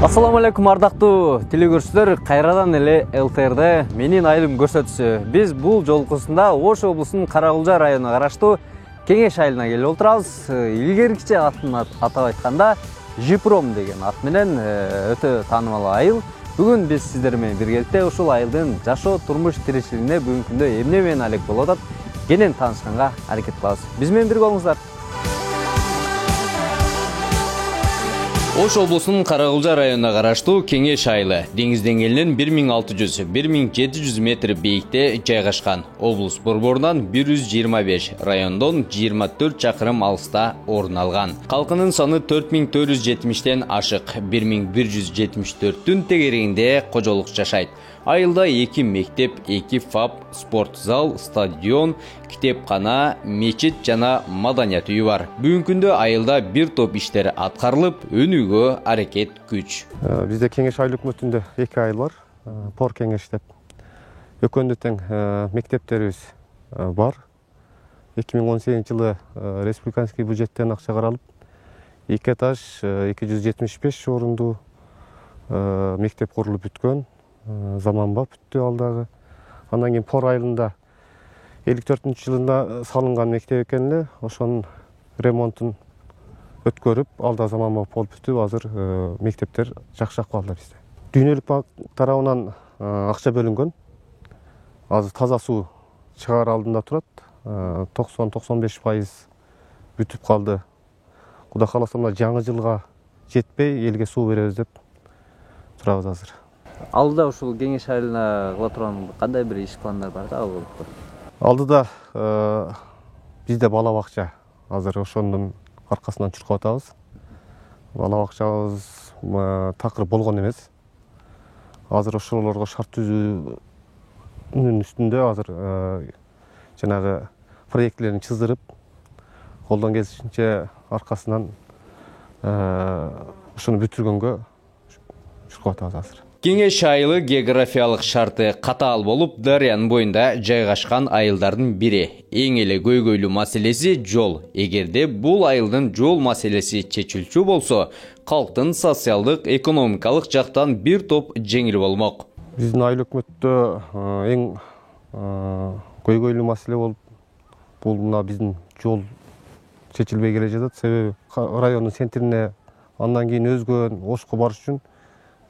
Assalamu алейкум ардактуу телекөрүүчүлөр, кайрадан эле ЛТРде менин айылым көрсөтүүсү. Биз бул жолкусунда Ош облусунун Каракулжа районуна караштуу Кеңеш айылына келип отурабыз. Илгеркиче атын атап айтканда Жипром деген ат менен өтө таанымал айыл. Бүгүн биз сиздер менен биргеликте ушул айылдын жашоо, турмуш тиричилигине бүгүнкү күндө эмне менен алек болуп атат, кенен таанышканга аракет кылабыз. Биз менен бирге болуңуздар. Ош облусунун Каракулжа районуна караштуу Кеңеш айылы деңиз деңгээлинен 1600-1700 метр бийикте жайгашкан. Облус борборунан 125, райондон 24 чакырым алыста орун алган. Калкынын саны 4470тен ашык, 1174-түн тегерегинде кожолук жашайт. Айылда 2 мектеп, 2 ФАП, спорт зал, стадион, китепкана, мечит жана маданият үйү бар. Бүгүнкү күндө айылда бир топ иштер аткарылып, өнүүгө аракет күч. Бизде Кеңеш айыл өкмөтүндө 2 айыл бар. Пор Кеңеш деп. Экөндө тең мектептерибиз бар. 2018-жылы республиканский бюджеттен акча каралып, 2 этаж 275 орундуу мектеп курулуп бүткөн. Заманба бүттү алдагы. Андан кийин Пор айылында 54-жылында салынган мектеп экен эле, ошонун ремонтун өткөрүп, алда заманба болуп бүтүп, азыр мектептер жакшап калды бизде. Дүйнөлүк банк тарабынан акча бөлүнгөн. Азыр таза суу чыгаар алдында турат. 90-95% бүтүп калды. Кудай кааласа мына жаңы жылга жетпей элге суу беребиз деп турабыз азыр. Алдыда ушул Кеңеш айылына кыла турган кандай бир иш пландар бар да ал болуп? Алдыда бизде бала бакча азыр ошонун аркасынан чуркап атабыз. Бала бакчабыз такыр болгон эмес. Азыр ошолорго шарт түзүүнүн үстүндө азыр жанагы проектлерин чыздырып, колдон келишинче аркасынан ошону бүтүргөнгө чуркап атабыз азыр. Кеңеш айылы географиялык шарты катаал болуп, дарыянын боюнда жайгашкан айылдардын бири. Эң эле көйгөйлүү маселеси жол. Эгерде бул айылдын жол маселеси чечилчү болсо, калктын социалдык, экономикалык жактан бир топ жеңил болмок. Биздин айыл өкмөттө эң көйгөйлүү маселе болуп, бул мына биздин жол чечилбей келе жатат. Себеби райондун центрине, андан кийин өзгөн Ошко барыш үчүн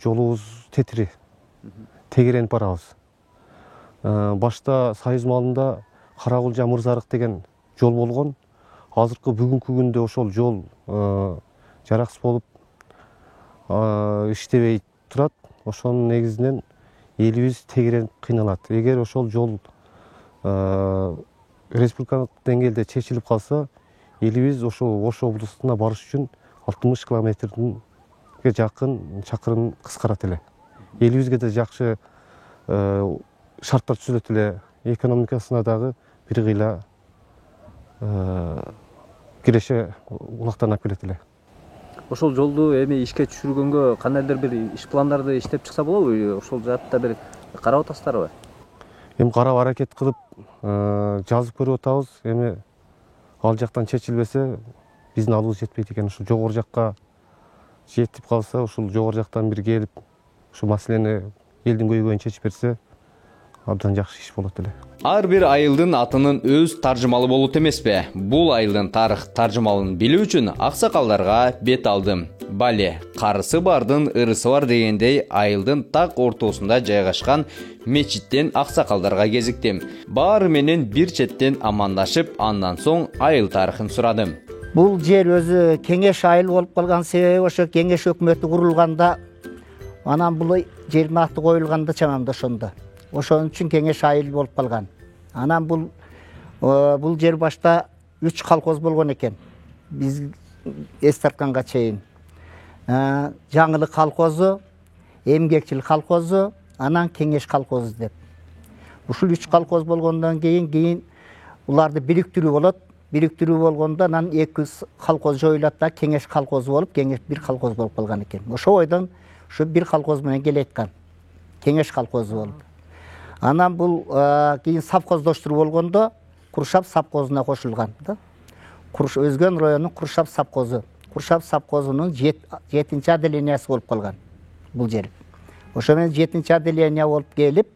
жолубуз тетири, тегеренип барабыз. Башта Союз маалында Каракулжа Мырзарык деген жол болгон. Азыркы бүгүнкү күндө ошол жол жараксыз болуп, иштебей турат. Ошонун негизинен элибиз тегеренип кыйналат. Эгер ошол жол республикалык деңгээлде чечилип калса, элибиз ошол Ош облусуна барыш үчүн 60 километрден жакын чакырым кыскарат эле. Элибизге да жакшы шарттар түзүлөт эле. Экономикасына дагы бир кыйла киреше улактанып келет эле. Ошол жолду эми ишке түшүргөнгө кандайдыр бир иш пландарды иштеп чыкса болобу? Ошол жаатта бир карап атасыздарбы? Эми карап аракет кылып жазып көрүп атабыз. Эми ал жактан чечилбесе, биздин алыбыз жетпейт экен. Ушул жогору жакка жетип калса, ушул жогору жактан бир келип, ушул маселени элдин көйгөйүн чечип берсе, абдан жакшы иш болот эле. Ар бир айылдын атынын өз таржымалы болот эмеспи? Бул айылдын тарых таржымалын билүү үчүн аксакалдарга бет алдым. Бале, карысы бардын ырысы бар дегендей, айылдын так ортосунда жайгашкан мечиттен аксакалдарга кезиктим. Баары менен бир четтен амандашып, андан соң айыл тарыхын сурадым. Бул жер өзү Кеңеш айыл болуп калган себеби ошо Кеңеш өкмөтү курулганда, анан бул жердин аты коюлганда чамамда ошондо. Ошон үчүн Кеңеш айыл болуп калган. Анан бул жер башта 3 колхоз болгон экен. Биз эс тартканга чейин. Жаңылык колхозу, Эмгекчил колхозу, анан Кеңеш колхозу деп. Ушул 3 колхоз болгондон кийин уларды бириктирүү болот. Бириктирүү болгондо анан 2 колхоз жоюлат да Кеңеш колхозу болуп, Кеңеш бир колхоз болуп калган экен. Ошо ойдон ушу бир колхоз менен келеткан. Кеңеш колхозу болуп. Анан бул кийин совхоздоштуруу болгондо Куршап совхозуна кошулган да. Өзгөн районунун Куршап совхозу. Куршап совхозунун 7-чи отделениясы болуп калган. бул жер. Ошо менен 7-нчи отделение болуп келип,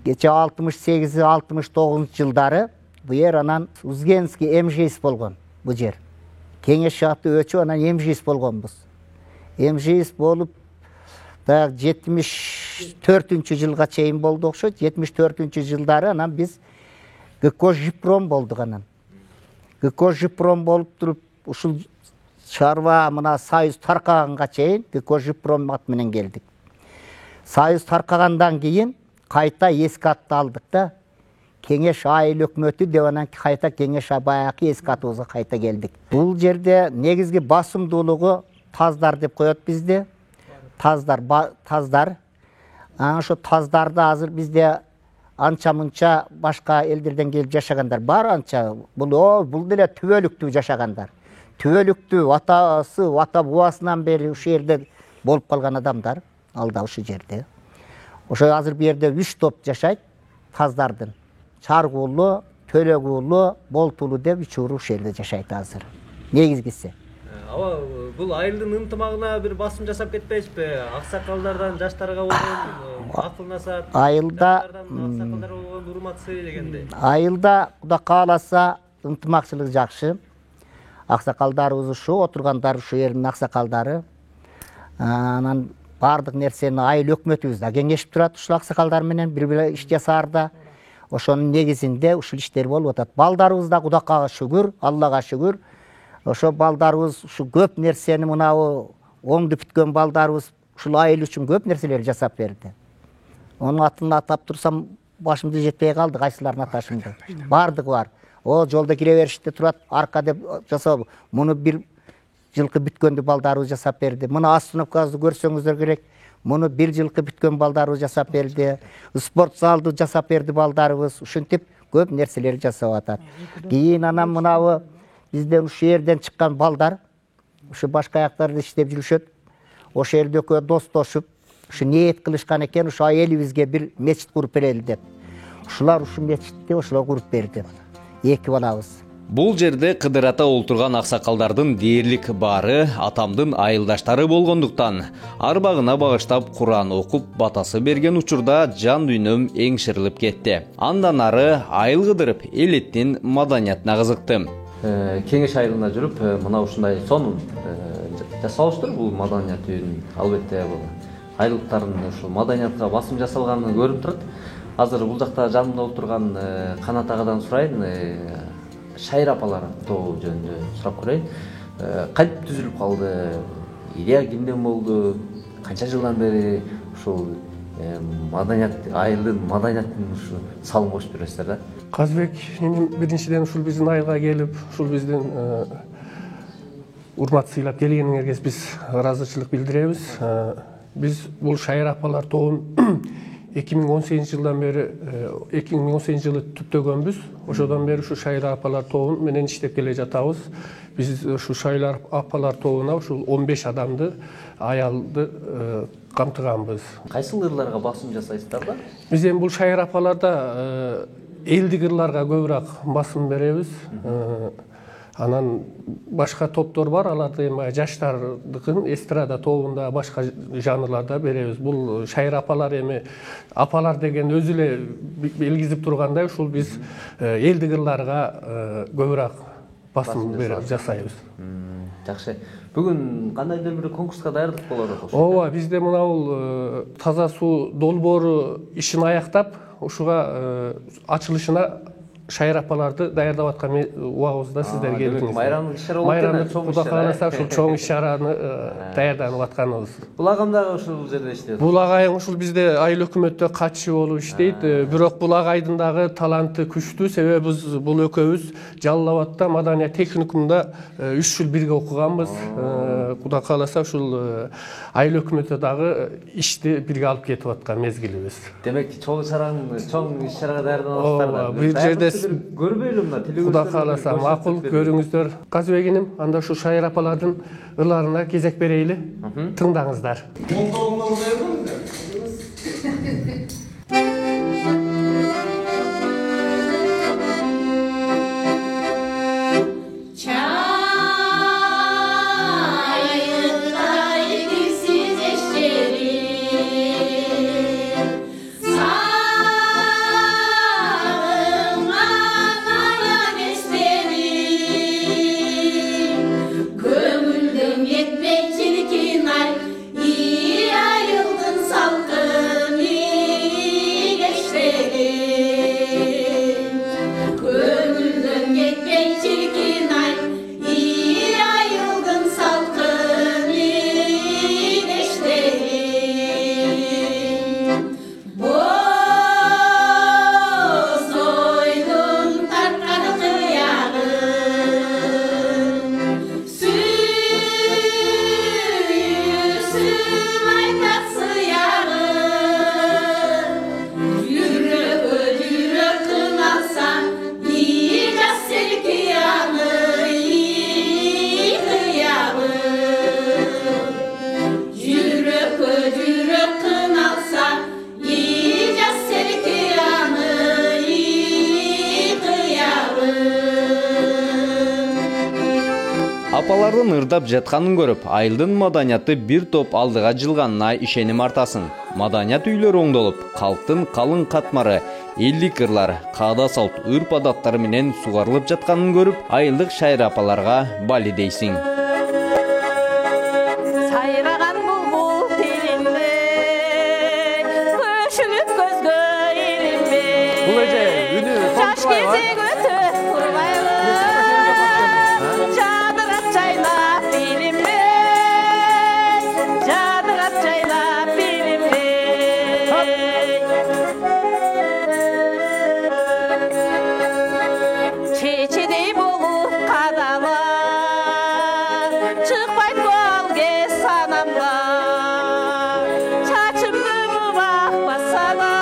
кече 68-69 жылдары бу жер анан Узгенский МЖС болгон бу жер. Кеңеш аты өчүп анан МЖС болгонбуз. МЖС болуп да 74-нчү жылга чейин болду окшойт. 74-нчү жылдары анан биз ГК Жипром болдук анан. ГК Жипром болуп туруп ушул чарба мына Союз таркаганга чейин ГК Жипром ат менен келдик. Союз таркагандан кийин кайта эски атты алдык да. Кеңеш айыл өкмөтү деп анан кайта кеңеш баягы эски атыбызга кайта келдик. Бул жерде негизги басымдуулугу таздар деп коет бизде. Таздар. Ошо таздарды азыр бизде анча-мынча башка элдерден келип жашагандар бар анча. Бул деле түбөлүктүү жашагандар. Түбөлүктүү атасы, ата бабасынан бери ушул жерде болуп калган адамдар алда ушул жерде. Ошо азыр бу жерде 3 топ жашайт таздардын. Чаргуулу, Төлөгүүлү, Болтулу деп 3 уруу ушул жерде жашайт азыр. Негизгиси. Аба бул айылдын ынтымагына бир басым жасап кетпейсизби? Аксакалдардан жаштарга болгон акыл насаат, айылда аксакалдарга болгон урматсы дегендей. Айылда Кудай кааласа ынтымакчылык жакшы. Аксакалдарыбыз ушу, отургандар ушу жердин аксакалдары. Анан бардык нерсени айыл өкмөтүбүз да кеңешип турат ушул аксакалдар менен бири-бири иш жасаарда. Ошонун негизинде ушул иштер болуп атат. Балдарыбыз да Кудайга шүгүр, Аллага шүгүр. Ошо балдарыбыз ушу көп нерсени мынабу оңду бүткөн балдарыбыз ушул айыл үчүн көп нерселер жасап берди. Онун атын атап турсам башымды жетпей калды, кайсыларын аташымды. Бардыгы бар. Жолдо кире бериште турат, арка деп жасап, муну бир жылкы бүткөндү балдарыбыз жасап берди. Муну остановкабызды көрсөңүздөр керек. Муну бир жылкы бүткөн балдарыбыз жасап берди. Спорт залды жасап берди балдарыбыз. Ушинтип көп нерселер жасап атат. Кийин анан мынабы бизден ушул жерден чыккан балдар ушу башка жактарда иштеп жүрүшөт. Ошол жерде экөө достошуп, ушу ниет кылышкан экен, ушу элибизге бир мечит куруп берели деп. Ушулар ушу мечитти ошолор куруп берди. Эки балабыз. Бул жерде Кыдыр ата олтурган аксакалдардын дээрлик баары атамдын айылдаштары болгондуктан арбагына багыштап Куран окуп батасы берген учурда жан дүйнөм эңширилип кетти. Андан ары айыл кыдырып элеттин маданиятына кызыктым. Кеңеш айылында жүрүп, мына ушундай сонун жасалыштыр бул маданият үйүнүн. Албетте бул айылдыктардын ушул маданиятка басым жасалганын көрүп турат. Азыр бул жакта жанымда отурган Канат агадан сурайын, Шайыр апалар тобу жөнүндө сурап көрөйүн. Кантип түзүлүп калды? Идея кимден болду? Канча жылдан бери ушул маданият айылдын маданияттын ушу салым кошуп бересиздер да? Казбек эми биринчиден ушул биздин айылга келип, ушул биздин урмат сыйлап келгениңерге биз ыраазычылык билдиребиз. Биз бул Шайыр апалар тобун 2018 жылдан бери 2018 жылы түптөгөнбүз. Ошодон бери ушу Шайыр апалар тобун менен иштеп келе жатабыз. Биз ушу Шайыр апалар тобуна ушул 15 адамды, аялды камтыганбыз. Кайсыл ырларга басым жасайсыздар да? Биз эми бул Шайыр апаларда элдик ырларга көбүрөөк басым беребиз. Анан башка топтор бар, аларды эми жаштардыкын эстрада тобунда башка жанрларда беребиз. Бул Шайыр апалар эми апалар деген өзү эле белгизип тургандай, ушул биз элдик ырларга көбүрөөк басым берип жасайбыз. Жакшы. Бүгүн кандайдыр бир конкурска даярдык болот окшойт. Ооба, бизде мына бул таза суу долбоору ишин аяктап, ушуга ачылышына Шайыр апаларды даярдап аткан убагыбызда сиздер келдиңиз. Майрамдык иш-чара болот экен. Кудай кааласа ушул чоң иш-чараны даярданып атканыбыз. Бул агам дагы ушул жерде иштейт. Бул агайың ушул бизде айыл өкмөттө катчы болуп иштейт. Бирок бул агайдын дагы таланты күчтүү, себеби биз бул экөөбүз Жалал Абадта маданият техникумда 3 жыл бирге окуганбыз. Кудай кааласа ушул айыл өкмөттө дагы ишти бирге алып кетип аткан мезгилибиз. Демек, чоң иш-чарага даярданасыздар. Бул жерде көрбөйлү мына телевизордо. Кудай кааласа макул көрүңүздөр. Казбек иним, анда ушу Шайыр апалардын ырларына кезек берейли. Тыңдаңыздар. Çayırlar dipsiz eşeği ырдап жатканын көрүп, айылдын маданияты бир топ алдыга жылганына ишеним артасың. Маданият үйлөр оңдолуп, калктын калың катмары, элдик ырлар, каада салт, үрп адаттары менен сугарылып жатканын көрүп, айылдык шайыр апаларга бали дейсиң. Сайраган булбул тилимде, көшүлүп көзгө илимде. Бул эже үнү Жаш кезек өтөп турбайбы, жадырап жайлап билимде, жадырап жайлап билимде. Чечедей болуп кадала, чыкпайт голге санамда. Чачымды бубак бассала,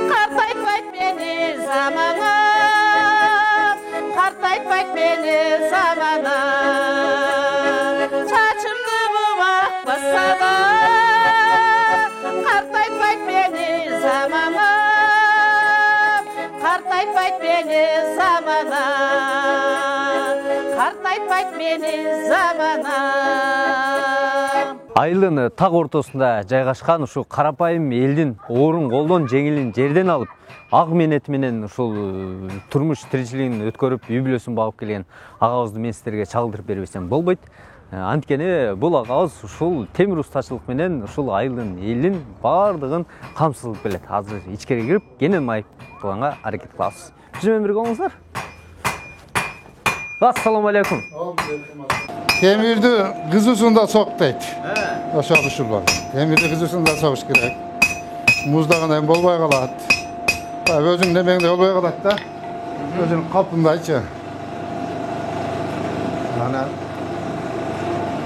картайтпайт мени замана, картайтпайт мени замана. Чачымды бубак бассала, картайтпайт мени замана, картайтпайт мени замана, картайтпайт мени замана. Айылдын так ортосунда жайгашкан ушул карапайым элдин оорун колдон жеңилин жерден алып, ак менети менен ушул турмуш тиричилигин өткөрүп, үй бүлөсүн багып келген агабызды мен сиздерге чагылдырып бербесем болбойт. Анткени бул агабыз ушул темир устачылык менен ушул айылдын элдин баардыгын камсыздап келет. Азыр ичкери кирип, кенен майып кылганга аракет кылабыз. Биз менен бирге болуңуздар. Ассаламу алейкум. Темирди кызуусунда сок дейт. Ошол ушул бар. Темирди кызуусунда согуш керек. Муздаган болбой калат. Өзүң немеңде болбой калат да. Өзүң калпындайчы. Ана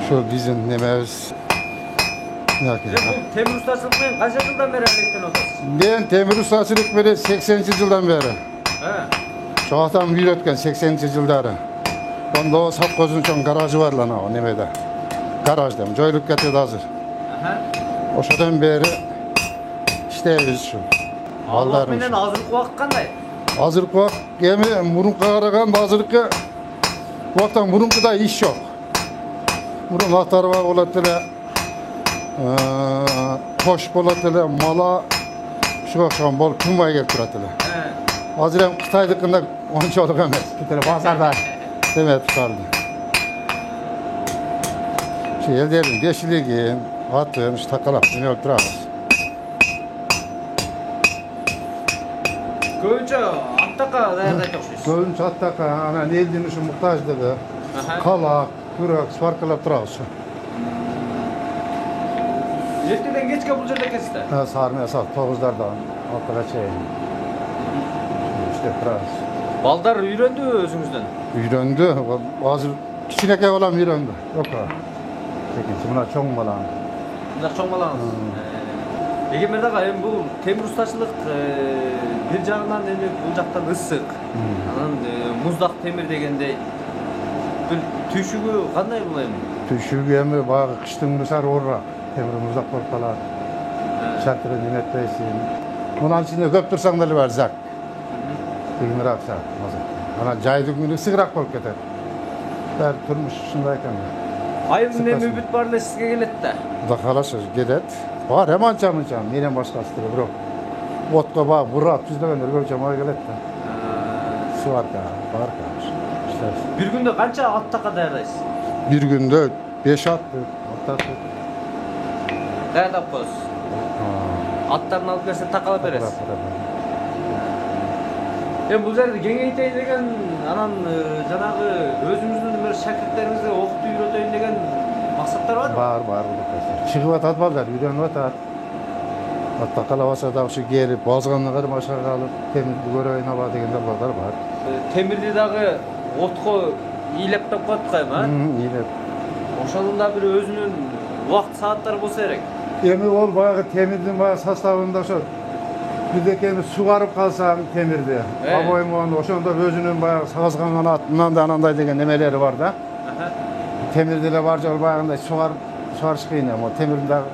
ошол биздин немебиз. Темир устачылык менен канча жылдан бери аралектенип атасыз? Мен темир устачылык менен 80-жылдан бери. Ошо атам үйрөткөн 80-жылдары. Onda Sapkoz'un çoğun garajı var lan o nemede. Garajda, joyluk getirdi hazır. O şadan beri işteyiz şu. Allah menen azırlık vaqt qanday? Azırlık vaqt, gemi murunqa qaragan azırlıkka vaqttan murunqida iş yok. Murun vaqtları var olatdı. Hoş bolatdı, mala şu akşam bol kumay gelip duradı. Hazır hem Xitaydıkında onca oluq emas. Bir bazarda demet tutardı. Şu ellerin yeşilligin, atın, şu takalap, beni öldürürüz. Көбүнчө аттакка даярдайт окшойсуз. Көбүнчө аттакка, анан элдин ушу муктаждыгы, калак, күрөк, сваркалап турабыз. Эртеден кечке бул жерде экенсиздер? Саарына саат 9-дардан 6-га чейин иштеп турабыз. Балдар үйрөндүбү өзүңүздөн? Үйрөндү. Азыр кичинекей балам үйрөндү. Жокко. Экинчи мына чоң балам. Мына чоң балаңыз. Эгемберди ага, эми бул темир устачылык бир жагынан эми бул жактан ысык. Анан муздак темир дегендей бир түйшүгү кандай бул эми? Түйшүгү эми баягы кыштын мусары оорураак. Темир муздак болуп калат. Шатырын эметпейсиң. Мунун ичинде көп турсаң деле бар зак. Кыйыныраак саат азыр. Анан жайдын күнү ысыгыраак болуп кетет. Баары турмуш ушундай экен. Айылдын эми үмүт бар эле сизге келет да. Кудай кааласа келет. Бар эманча-мынча менен башкасы деле бирок отко баг бурап түздөгөндөр көбүнчө мага келет да. Сварка, барка. Бир күндө канча аттакка даярдайсыз? Бир күндө 5 ат, аттак. Даярдап коесуз. Аттарын алып келсе такалап бересиз. Эми бул жерде кеңейтейин деген, анан жанагы өзүңүздүн бир шакирттериңизди окутуп үйрөтөйүн деген максаттар барбы? Бар. Чыгып атат балдар, үйрөнүп атат. Атта калабаса да ушу келип, базганына кармашка калып, темирди көрөйүн аба дегендер балдар бар. Темирди дагы отко ыйлап таап коет го эми, Ыйлап. Ошонун да бир өзүнүн убакыт сааттары болсо керек. Эми ол баягы темирдин баягы составында ошо бирдекени сугарып калсаң темирди, абоймон ошондо өзүнүн баягы сагызган канат, мынандай анандай деген немелери бар да. Темирди эле бар жол баягындай сугарыш кыйын эми. Темирди дагы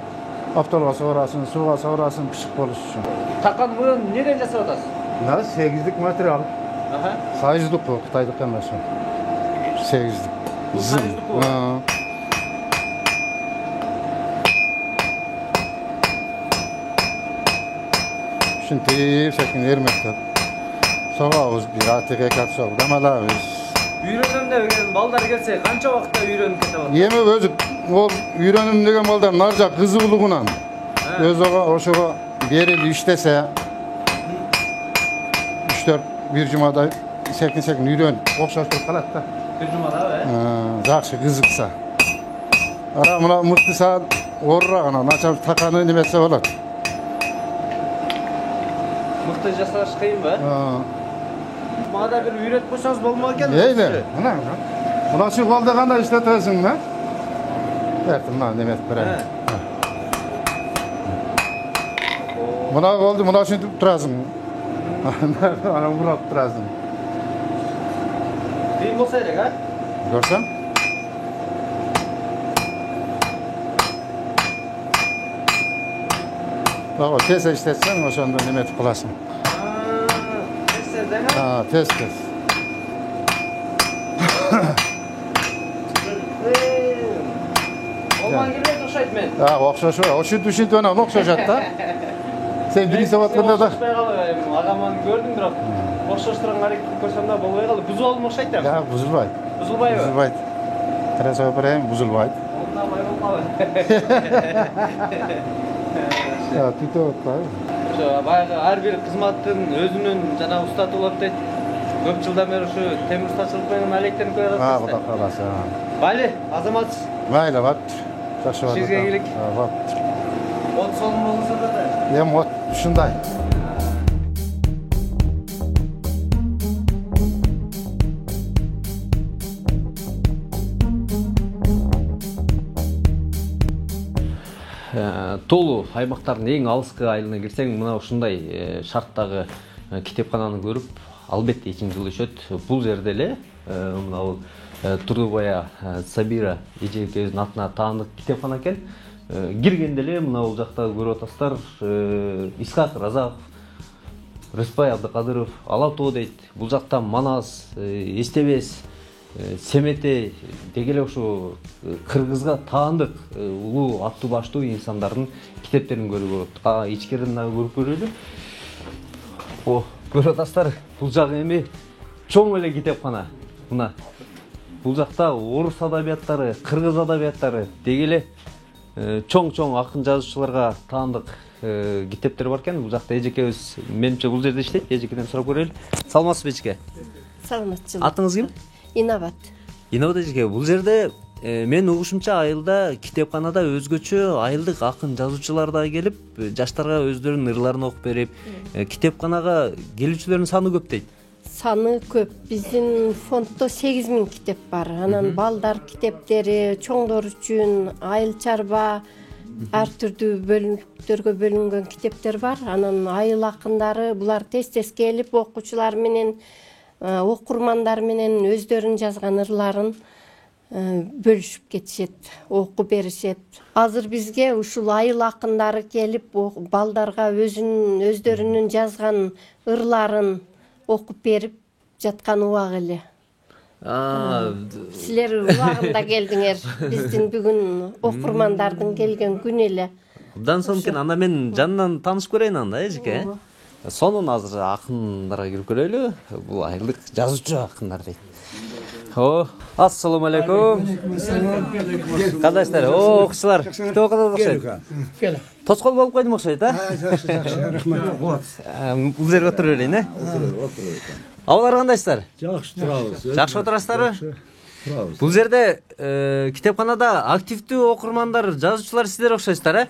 аптолго сугарасың, сууга саласың пышык болуш үчүн. Такан муну неден жасап атасыз? Мына 8-дик материал. Сайыздык бул, Кытайдык эмес. 8-дик. Ушинтип секин эрмектеп согабыз, бир атыга катсак дамалабыз. Үйрөнөм деген балдар келсе канча убакытта үйрөнүп кете алат? Эми өзү ол үйрөнүм деген балдар наржа кызыгуулугунан өзүгө ошого берилип иштесе 3-4 бир жумада секин үйрөнүп окшоштуруп калат да. Бир жумада, Жакшы кызыкса. Ара мына мыкты саат орурагана начар таканы немесе болот. Мыкты жасаш кыйынбы? Мага да бир үйрөтүп койсоңуз болмок экен. Эйли, мына şu колдо кандай иштетесиң да? Мына неметип берем. Мына колду мына ушинтип турасың. Ана урап турасың. Кыйын болсо керек, а? Көрсөң? Бага тез иштетсең, ошондо неметип каласың. Tez. Olman girmez okşayt men. Okşaş var. Uşint ona okşaşat da. Sen birisi vatkanda da. Okşaşmay kalı. Ağaman gördüm biraz. Okşaştıran hareket koysam da bolmay kalı. Buzulma okşayt da. Ya buzulbayt. Buzulbayı. Buzulbayt. Teres öpüreyim buzulbayt. Ondan bay olmalı. Ya tüte otlar. Баягы ар бир кызматтын өзүнүн жана устаты болот дейт. Көп жылдан бери ушу темир устачылык менен алектенип келатат. Кудай кааласа. Бали, азамат. Майла бат. Жакшы бат. Сизге келик. Бат. От солун болсо да. Эми от ушундай. Толу аймактардын эң алыскы айылына кирсең, мына ушундай шарттагы китепкананы көрүп, албетте ичиң жылышат. Бул жерде эле мына Турдубая Сабира эжекебиздин атына таандык китепкана экен. Киргенде эле мына бул жакта көрүп атасыздар, Исхак Разаков, Рыспай Абдыкадыров, Алатоо дейт. Бул жакта Манас, Эстебес, Семете дегеле ушу кыргызга таандык улуу аттуу баштуу инсандардын китептерин көрүүгө болот. Ичкериден дагы көрүп көрөлү. Көрүп атасыздар, бул жагы эми чоң эле китепкана. Мына бул жакта орус адабияттары, кыргыз адабияттары дегеле чоң акын жазуучуларга таандык китептер бар экен. Бул жакта эжекебиз менимче бул жерде иштейт. Эжекеден сурап көрөлү. Саламатсызбы эжеке? Саламатчылык. Атыңыз ким? Инабат. Инабат эжеке, бул жерде мен угушумча айылда китепканада өзгөчө айылдык акын жазуучулар да келип, жаштарга өздөрүнүн ырларын окуп берип, китепканага келүүчүлөрдүн саны көп дейт. Саны көп. Биздин фонддо 8000 китеп бар. Анан балдар китептери, чоңдор үчүн айыл чарба, ар түрдүү бөлүмдөргө бөлүнгөн китептер бар. Анан айыл акындары булар тез келип окуучулар менен, окурмандар менен өздөрүнүн жазган ырларын бөлүшүп кетишет, окуп беришет. Азыр бизге ушул айыл акындары келип балдарга өздөрүнүн жазган ырларын окуп берип жаткан убак эле. Силер убагында келдиңер. Биздин бүгүн окурмандардын келген күнү эле. Абдан сонун экен. Анда мен жанынан таанышып көрөйүн анда, эжеке. Сонун азыр акындарга кирип көрөлү. Бул айылдык жазуучу акындар дейт. Ассаламу алейкум. Кандайсыздар? Окуучулар, китеп окуп окшойт. Тоскоол болуп койдум окшойт, а? Жакшы, рахмат. Бул жерге отуруп берейин, э? Абалар кандайсыздар? Жакшы турабыз. Жакшы отурасыздарбы? Бул жерде китепканада активдүү окурмандар, жазуучулар сиздер окшойсуздар, э?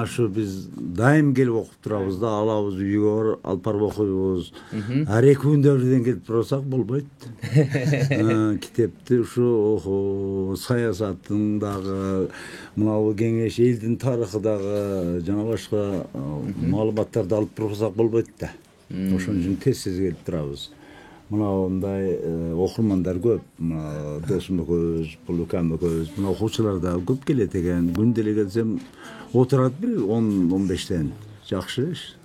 Ушу биз дайым келип окуп турабыз да, алабыз үйгө, алып барып окуйбуз. Ар 2 күндө бирден келип турсак болбойт. Китепти ушу саясаттын дагы, мына кеңеш элдин тарыхы дагы, жана башка маалыматтарды алып турсак болбойт да. Ошон үчүн тез келип турабыз. Мындай окурмандар көп. Досум экөөбүз, Булукам экөөбүз, мына окуучулар да көп келет экен. Күндө эле келсем отурат бир 10-15тен. Жакшы эш.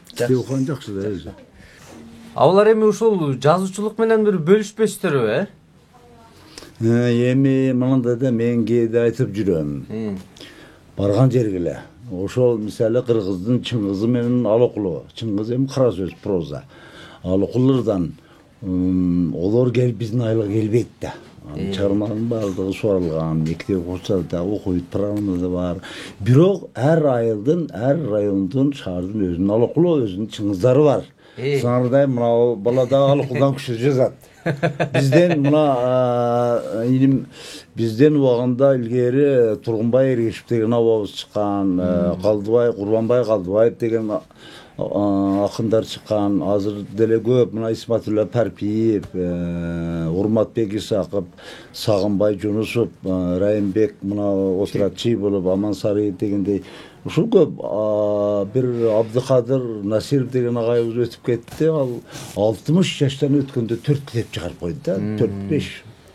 Китеп окуган жакшы да. Алар эми ушул жазуучулук менен бир бөлүшпөйсүздөрбү, э? Эми мындай да мен кээде айтып жүрөм. Барган жергиле. Ошол мисалы Кыргыздын Чыңгызы менен Алокулу. Чыңгыз эми кара сөз проза. Алокулурдан олар келип биздин айылга келбейт да. Чыгарманын баардыгы суарылган, мектеп окуучуларда окуйт, программада да бар. Бирок ар айылдын, ар райондун, шаардын өзүнүн Алокулу, өзүнүн Чыңгыздары бар. Саңырдай мына бала да Алокулудан күчтүү жазат. Бизден мына илим бизден убагында илгери Тургунбай Эргешев деген абабыз чыккан, Калдыбай, Курбанбай Калдыбаев деген акындар чыккан. Азыр деле көп мына Исматулла Парпиев, Урматбек Исаков, Сагынбай Жунусов, Райымбек мына отурат чый болуп Амансары дегендей ушул көп. Бир Абдыкадыр Насиров деген агайыбыз өтүп кетти. Ал 60 жаштан өткөндө 4 китеп чыгарып койду да. 4-5.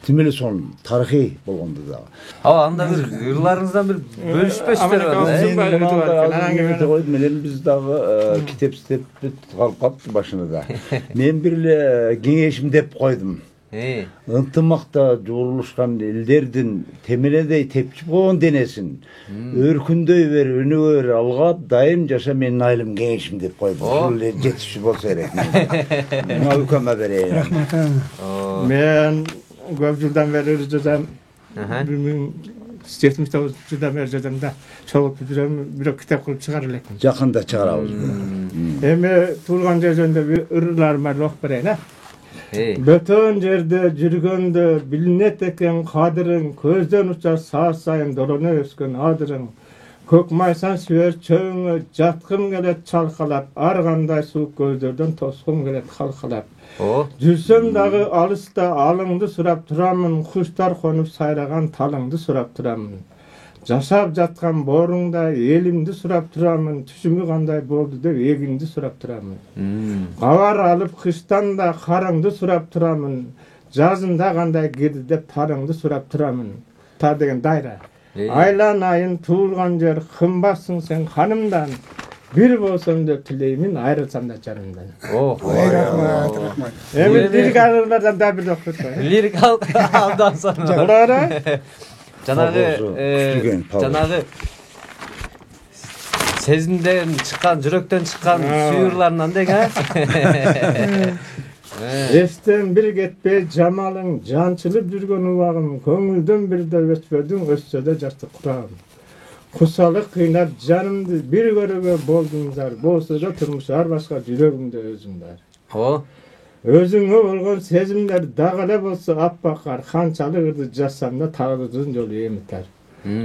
Тим эле сонун тарыхый болгондо да. Анда бир ырларыңыздан бир бөлүшпөсүздөр. Менен биз дагы китеп издеп калып калыптыр башында. Мен бир эле кеңешим деп койдум. Ынтымакта журулушкан элдердин темеледей тепчип койгон денесин өркүндөй бер, өнүгөр алгап, дайым жаша менин айылым кеңешим деп койдум. Ушул эле жетишүү болсо керек. Мына өкөмө берейин. Мен көп жылдан бeri жазам. 1979 жылдан бeri жазам да. Чогулуп жүрөм, бирок китеп кылып чыгара элекмин. Жакында чыгарабыз. Эми туулган жөнүндө бир ырларыма окуп берейин. Бөтөн жерде жүргөндө билинет экен кадырың, көздөн учар саат сайын дороно өскөн адырың. Көк майсан сүйөр чөңө жаткым келет чалкалап, ар кандай суук көздөрдөн тоскум келет калкалап. Жүрсөм дагы алыста алыңды сурап турамын, куштар конуп сайраган талыңды сурап турамын. Жашап жаткан бооруңда элимди сурап турамын, түшүмү кандай болду деп эгиңди сурап турамын. Кабар алып кыштан да карыңды сурап турамын, жазында кандай кирди деп тарыңды сурап турамын. Тар деген дайра. Айланайын туулган жер, кымбатсың сен ханымдан. Bir болсом деп тилеймин, айрылсам да жарымдан. Рахмат, рахмат. Эми лирик арырлардан да бир окуп коёюн. Лирик алдан sonra. Жанагы сезимден чыккан, жүрөктөн чыккан сүйүрларынан деген. Эстен бир кетпей жамалың, жанчылып жүргөн убагым, көңүлдөн бирде өтпөдүң, өссө да жаштык курам. Кусалык кыйнап жанымды бир көрөгө болдуңдар, болсо да турмуш ар башка жүрөгүмдө өзүң бар. Өзүңө болгон сезимдер дагы эле болсо аппак кар, канчалык ырды жазсам да тагдырдын жолу эмитер.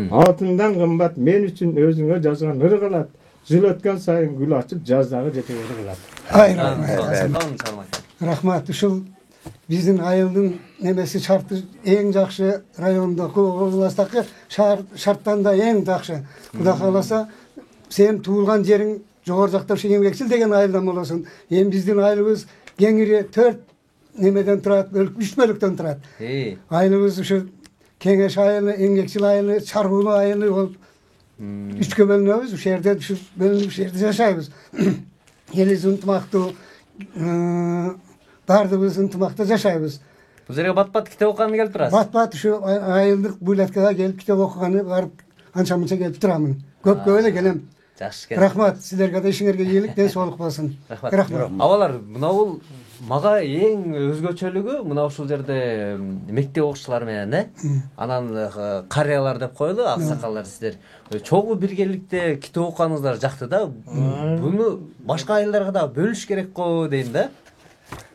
Алтындан кымбат мен үчүн өзүңө жазган ыр кылат, жыл өткөн сайын гүл ачып жаздагы жетек ыр кылат. Рахмат, ушул биздин айылдын немеси шарты эң жакшы райондогу областтагы шарттан да эң жакшы. Кудай кааласа, сен туулган жериң жогору жакта ушу эмгекчил деген айылдан болосуң. Эми биздин айылыбыз кеңири 4 немеден турат, 3 бөлүктөн турат. Айылыбыз ушу кеңеш айылы, эмгекчил айылы, чаргуулуу айылы болуп 3кө бөлүнөбүз. Ушул жерде бөлүнүп ушул жерде жашайбыз. Элибиз ынтымактуу, баардыгыбыз ынтымакта жашайбыз. Бул жерге бат-бат китеп окуганы келип турасыз? Бат-бат ушу айылдык буйлаткага келип китеп окуганы барып анча-мынча келип турамын. Көп эле келем. Жакшы. Рахмат, силерге да ишиңерге ийгилик, ден соолук болсун. Рахмат. Абалар, мына бул мага эң өзгөчөлүгү мына ушул жерде мектеп окуучулары менен, анан карыялар деп коелу, аксакалдар сиздер чогуу биргеликте китеп окуганыңыздар жакты да. Буну башка айылдарга да бөлүш керек го дейм да.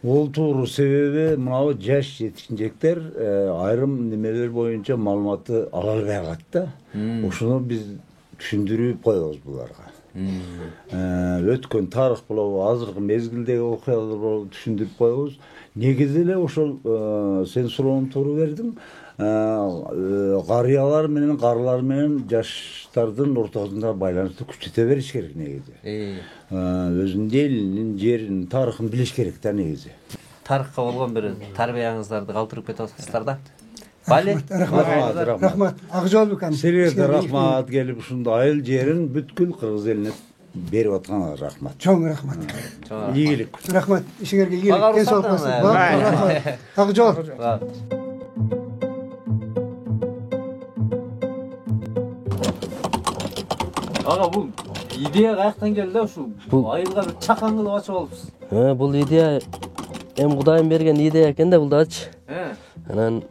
Ол туура, себеби мынау жаш жетишинчектер айрым немелер боюнча маалыматты ала албай калат да. Ошону биз түшүндүрүп коебуз буларга. Өткөн тарых болобу, азыркы мезгилдеги окуялар болобу түшүндүрүп коебуз. Негизи эле ошол сен суроону туура бердиң. Карыялар менен карлар менен жаштардын ортосунда байланышты күчөтө бериш керек негизи. Өзүнүн элинин, жеринин тарыхын билиш керек да негизи. Тарыхка болгон бир тарбияңыздарды калтырып кетип атасыздар да. Бали? Рахмат. Ак жол бекам. Силерге рахмат, келип ушундай айыл жерин бүткүл кыргыз элине берип атканыңа рахмат. Чоң рахмат. Ийгилик. Рахмат. Ишиңерге ийгилик, ден соолук болсун. Рахмат. Ак жол. Ага, бул идея каяктан келди? Ушу айылга бир чакан кылып ачып алыпсыз. Бул идея эми Кудайым берген идея экен да бул дачы. Анан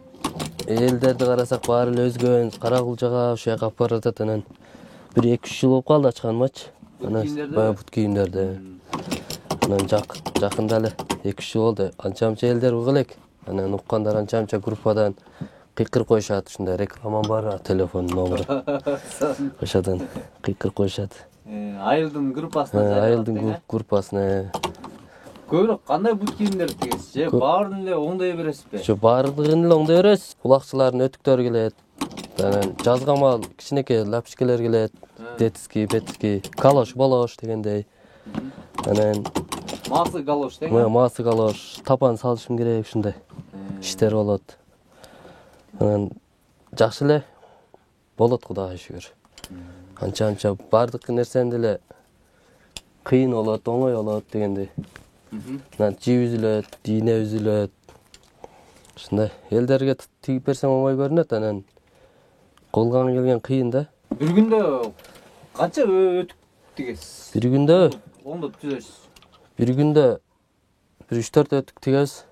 элдерди карасак баары эле өзгөн, Каракулчага ушул жака алып баратат. Анан 1-2 жыл болуп калды ачканыма. Анан баягы бут кийимдерди. Анан жакында эле 2 жыл болду. Анча-мынча элдер угуп элек. Анан уккандар анча-мынча группадан кыйкырып коюшат. Ушундай рекламам бар, телефон номери. Ошодон кыйкырып коюшат. Айылдын группасына. Айылдын группасына. Көбүрөөк кандай бут кийимдерди тигесиз же? Баарын эле оңдой бересизби? Жок, баардыгын эле оңдой беребиз. Кулакчылардын өтүктөрү келет. Анан жазга мал кичинекей лапчикелер келет. Детский, бетский, калош, болош дегендей. Анан масы галош деген. Масы галош, тапан салышым керек ушундай иштер болот. Анан жакшы эле болот, Кудайга шүгүр. Анча баардык нерсени деле кыйын болот, оңой болот дегендей. Анан жип үзүлөт, ийне үзүлөт. Ушундай элдерге тигип берсең оңой көрүнөт, анан колган келген кыйын да. Бир күндө канча өтүк тигесиз? Бир күндө оңдоп түзөсүз? Бир күндө 3-4 өтүк тигебиз.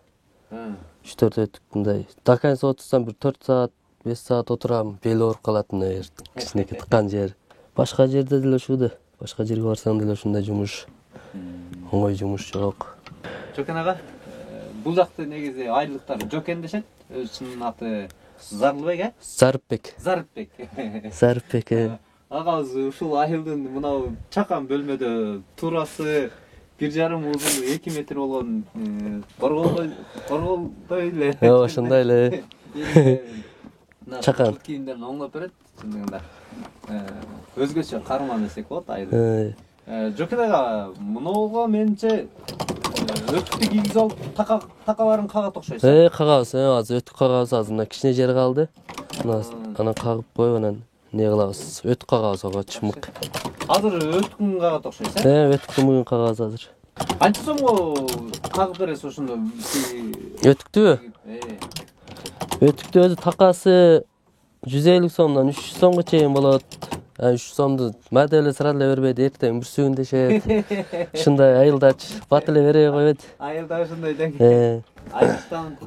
3-4 өтүк мындай. Дакансы отурсам бир 4 саат, 5 саат отурам, бели ооруп калат мына кичинекей тыккан жер. Башка жерде деле ушуду. Башка жерге барсаң деле ушундай жумуш. Оңой жумуш жок. Жокен ага, бул жакты негизи айылдыктар Жокен дешет. Өзүнүн аты Зарлыбек, э? Зарыпбек. Зарыпбек. Агабыз ушул айылдын мынау чакан бөлмөдө туурасы 1,5 узун 2 метр болгон корголдой эле. Ошондой эле. Чакан кийимдерин оңдоп берет. Чындыгында өзгөчө карман десек болот айыл. Жокен ага, мынауга менимче өтүктү кийгизип алып такаларын кагат окшойсуз. Кагабыз, азыр өтүк кагабыз, азыр мына кичине жер калды. Анан кагып коюп анан не кылабыз? Өтүк кагабыз ага чымык. Азыр өтүкүн кагат окшойсуз, өтүктү бүгүн кагабыз азыр. Канча сомго кагып бересиз ошондо? Өтүктүбү? Өтүктү өзү такасы 150 сомдон 300 сомго чейин болот. 300 сомду мада эле сыра эле бербейт, эртең бүрсүгүн дешет. Ушундай айылдач бат эле бере койбойт. Айылда ушундай дең. Айылдан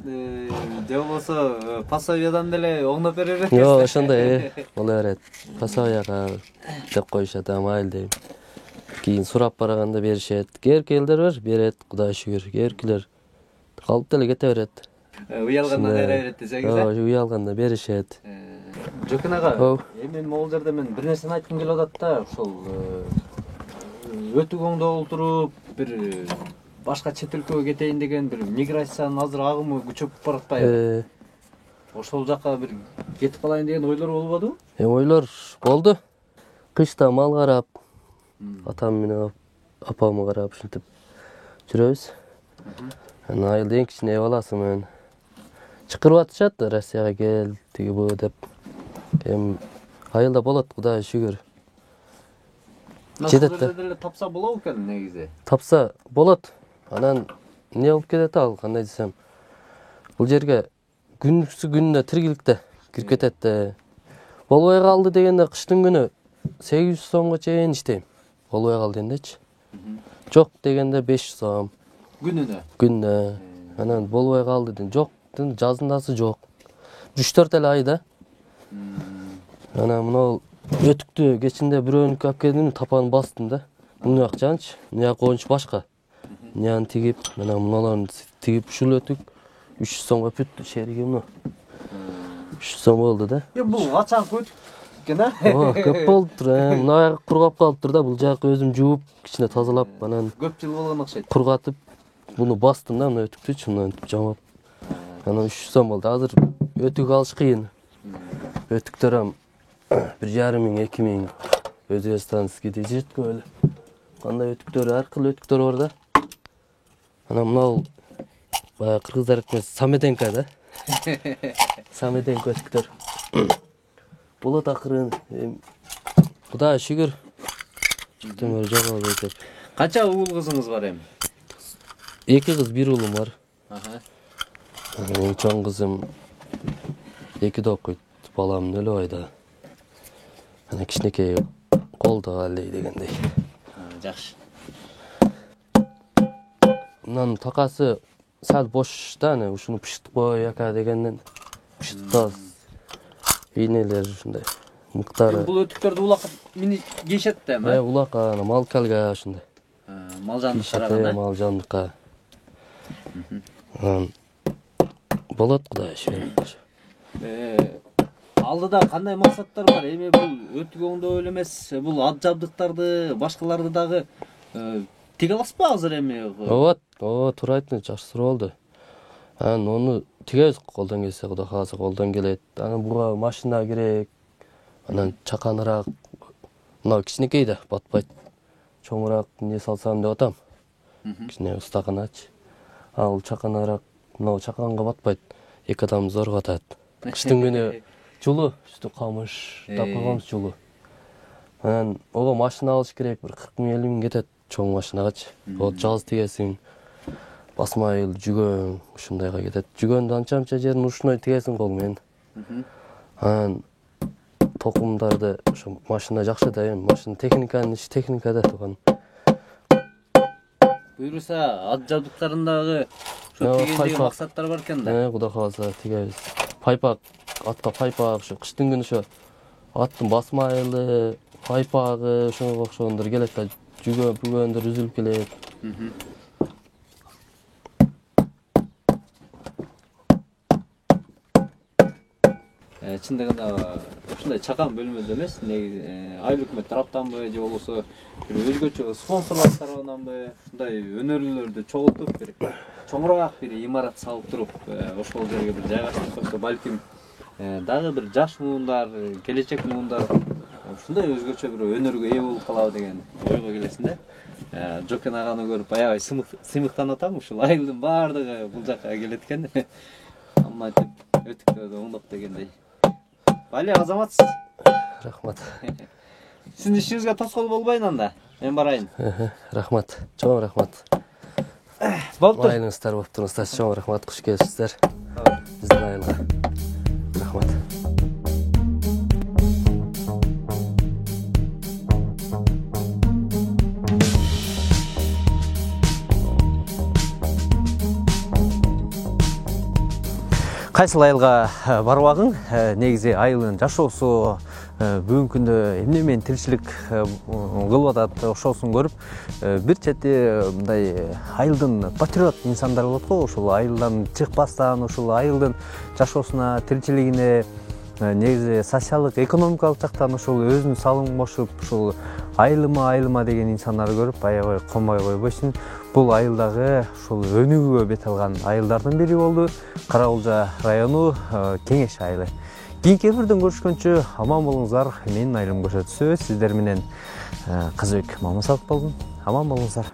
же болбосо пособиядан деле оңдоп бере берет. Жок, ошондой боло берет. Пособияга деп коюшат, айыл дейм. Кийин сурап барганда беришет. Керки элдер берет, Кудайга шүгүр. Керкилер калып деле кете берет. Уялганда бере берет десеңиз. Уялганда беришет. Жокен ага, эми могул жерде мен бир нерсени айткым келип атат да, ошол өтүк оңдоп отуруп, бир башка чет өлкөгө кетейин деген бир миграциянын азыр агымы күчөп баратпайбы? Ошол жака бир кетип калайын деген ойлор болбодубу? Ойлор болду. Кышта мал карап, атам менен апамы карап ушинтип жүрөбүз. Анан айылда эң кичине баласы менен чакырып атышат, Россияга кел, тиги бу деп. Эми айылда болот, Кудайга шүгүр. Жетет деле тапса болобу экен негизи? Тапса болот. Анан не болуп кетет ал, кандай десем. Бул жерге күнүнө тиргиликте кирип кетет да. Болбой калды дегенде кыштын күнү 800 сомго чейин иштейм. Болбой калды дегендечи. Жок дегенде 500 сом. Күнүнө. Анан болбой калды деген жок, жазындасы жок. 3-4 эле ай да. Анан мына өтүктү кечинде бирөөнүкү алып келдим, тапанын бастым да. Муну акчанчы, мына коончу башка. Мынаны тигип, анан мыналарын тигип ушул өтүк 300 сомго бүттү шериги муну. 300 сом болду да. Бул качанкы өтүк экен, а? Көп болуптур. Мына кургап калыптыр да, бул жакы өзүм жууп, кичине тазалап, анан көп жыл болгон окшойт. Кургатып, буну бастым да, мына өтүктүчү мынтип жамап. Анан 300 сом болду. Азыр өтүк алыш кыйын. Өтүктөр 1,5 2 миң Өзбекстанский дежет көп эле. Кандай өтүктөр, ар кыл өтүктөр бар да. Анан мынау баягы кыргыздар айтмас самеденка да. Самеденка өтүктөр. Болот акырын. Кудайга шүгүр. Чыктым жок болбойт. Канча уул кызыңыз бар эми? 2 кыз, 1 уулум бар. Эң чоң кызым 2-де окуйт, балам 0 айда. Анан кичинекей колдо алей дегендей. Жакшы. Мынанын такасы сәл бош да, ушуну пышытып кояка дегенден пышытабыз. Ийнелер ушундай. Мыктары. Бул өтүктөрдү улакка минип кийишет да, эми? Улакка, малкалга ушундай. Мал жандыкка. Мал жандыкка. Болот кудай шүрөт. Алдыда кандай максаттар бар? Эми бул өтүк оңдоо эле эмес, бул ат жабдыктарды, башкаларды дагы тиге аласызбы азыр эми? Ооба, туура айттыңыз, жакшы суроо болду. Ону тигебиз колдон келсе, Кудай кааласа колдон келет. Буга машина керек. Анан чаканыраак, мына кичинекей да батпайт. Чоңураак не салсам деп атам. Кичине устаканачы. Ал чаканыраак, мына чаканга батпайт. Эки адам зор батат. Кыштын күнү жулу, үстү камыш, тапканбыз жулу. Анан ого машина алыш керек, бир 40 000 кетет чоң машинагачы. Вот жалгыз тигесиң, басма айыл, жүгөн, ушундайга кетет. Жүгөндү анча-анча жерин ушуной тигесиң кол менен. Анан токумдарды ошо машина жакшы да, эми машина техниканын иши техникада турган. Буюрса, ат жабдыктарындагы ошо тигендеги максаттар бар экен да. Кудай кааласа тигебиз. Пайпак, атка пайпак, ошо кыштын күнү ошо аттын басма айылы, пайпагы, ошого окшогондор келет да, бүгөндөр үзүлүп келет. Чындыгында ушундай чакан бөлмөдө эмес, айыл өкмөт тараптанбы же болбосо бир өзгөчө спонсорлор тарабынан ушундай өнөрлөрдү чогултуп бир чоңураак бир имарат салып туруп, ошол жерге бир жайгаштырып койсо, балким дагы бир жаш муундар, келечек муундар ушундай өзгөчө бир өнөргө ээ болуп калабы деген ойго келесиң да. Жокен аганы көрүп аябай сыймыктанып атам, ушул айылдын баардыгы бул жакка келет экен. Аммантип өтүктөрдү оңдоп дегендей. Бали, азаматсыз. Рахмат. Сиздин ишиңизге тоскоол болбойн анда. Мен барайын. Рахмат. Чоң рахмат. Болуптур. Майылыңыздар болуп туруңуздар. Чоң рахмат, куш келипсиздер. Биздин айылга. Рахмат. Кайсыл айылга барбагың, негизи айылдын жашоосу, бүгүнкү күндө эмне менен тиричилик кылып атат, ошосун көрүп, бир чети мындай айылдын патриот инсандар болот го, ушул айылдан чыкпастан, ушул айылдын жашоосуна, тиричилигине, негизи социалдык, экономикалык жактан ушул өзүнүн салымын кошуп, ушул айылыма деген инсандарды көрүп аябай комбой койбойсуң. Бул айылдагы ушул өнүгүүгө бет алган айылдардын бири болду. Карагулжа району Кеңеш айылы. Кийинки эфирден көрүшкөнчө аман болуңуздар. Менин айылым көчөтүсү сиздер менен Кызыбек Мамасалов болдум. Аман болуңуздар.